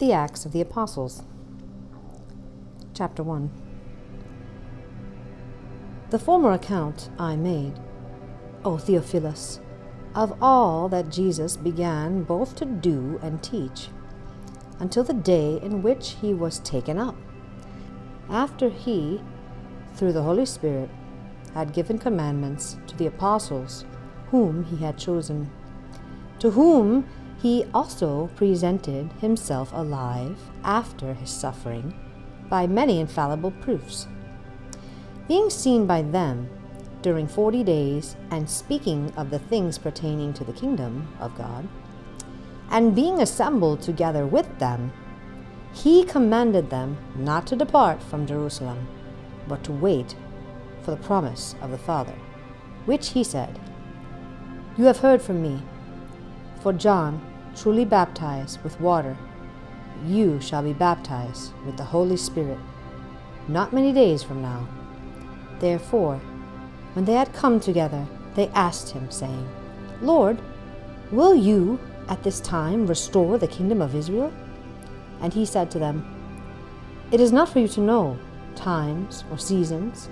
The Acts of the Apostles. Chapter 1. The former account I made, O Theophilus, of all that Jesus began both to do and teach, until the day in which he was taken up, after he, through the Holy Spirit, had given commandments to the apostles whom he had chosen, to whom he also presented himself alive after his suffering by many infallible proofs, being seen by them during 40 days, and speaking of the things pertaining to the kingdom of God, and being assembled together with them, he commanded them not to depart from Jerusalem, but to wait for the promise of the Father, which he said, You have heard from me. For John truly baptized with water, you shall be baptized with the Holy Spirit not many days from now. Therefore, when they had come together, they asked him, saying, Lord, will you at this time restore the kingdom of Israel? And he said to them, It is not for you to know times or seasons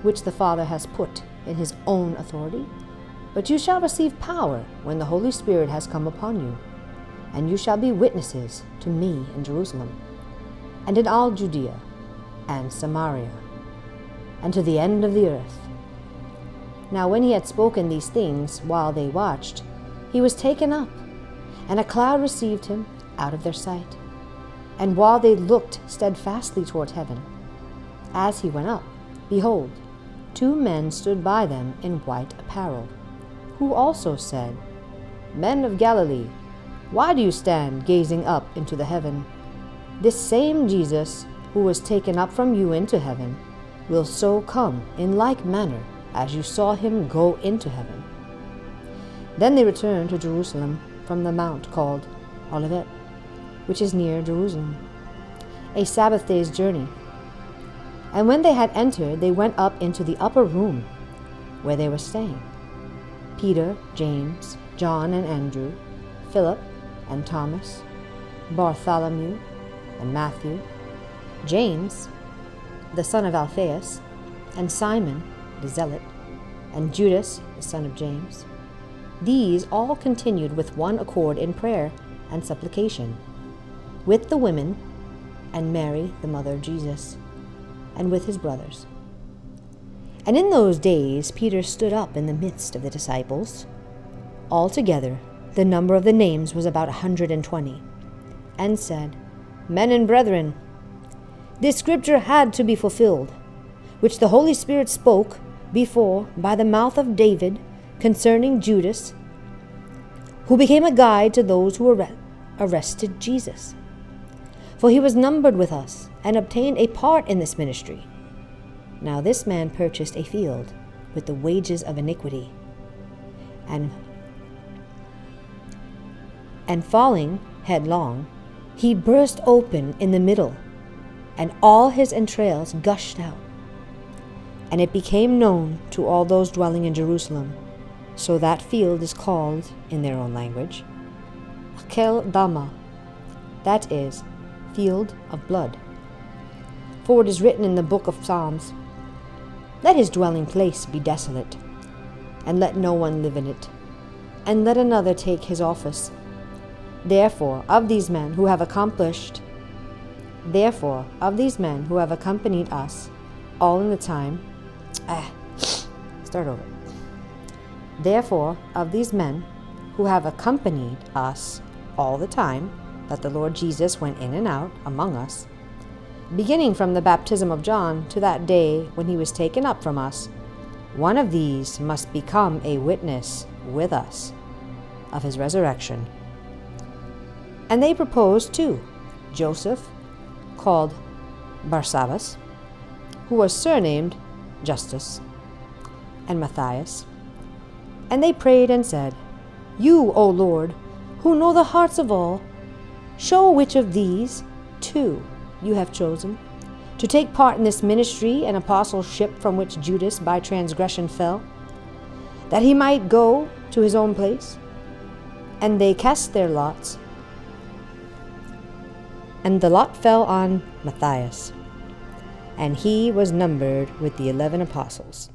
which the Father has put in his own authority, but you shall receive power when the Holy Spirit has come upon you, and you shall be witnesses to me in Jerusalem, and in all Judea and Samaria, and to the end of the earth. Now when he had spoken these things while they watched, he was taken up, and a cloud received him out of their sight. And while they looked steadfastly toward heaven, as he went up, behold, 2 men stood by them in white apparel, who also said, Men of Galilee, why do you stand gazing up into the heaven? This same Jesus, who was taken up from you into heaven, will so come in like manner as you saw him go into heaven. Then they returned to Jerusalem from the mount called Olivet, which is near Jerusalem, a Sabbath day's journey. And when they had entered, they went up into the upper room, where they were staying. Peter, James, John and Andrew, Philip and Thomas, Bartholomew and Matthew, James, the son of Alphaeus, and Simon the Zealot, and Judas, the son of James. These all continued with one accord in prayer and supplication, with the women, and Mary, the mother of Jesus, and with his brothers. And in those days Peter stood up in the midst of the disciples. Altogether, the number of the names was about 120, and said, Men and brethren, this scripture had to be fulfilled, which the Holy Spirit spoke before by the mouth of David concerning Judas, who became a guide to those who arrested Jesus. For he was numbered with us, and obtained a part in this ministry. Now this man purchased a field with the wages of iniquity, and falling headlong, he burst open in the middle, and all his entrails gushed out. And it became known to all those dwelling in Jerusalem, so that field is called, in their own language, Akel Dama, that is, field of blood. For it is written in the book of Psalms, Let his dwelling place be desolate, and let no one live in it, and let another take his office. Therefore, of these men who have accompanied us all in the time, Therefore, of these men who have accompanied us all the time that the Lord Jesus went in and out among us, beginning from the baptism of John to that day when he was taken up from us, one of these must become a witness with us of his resurrection. And they proposed 2, Joseph, called Barsabbas, who was surnamed Justus, and Matthias. And they prayed and said, You, O Lord, who know the hearts of all, show which of these 2 you have chosen to take part in this ministry and apostleship from which Judas by transgression fell, that he might go to his own place. And they cast their lots, And the lot fell on Matthias, and he was numbered with the 11 apostles.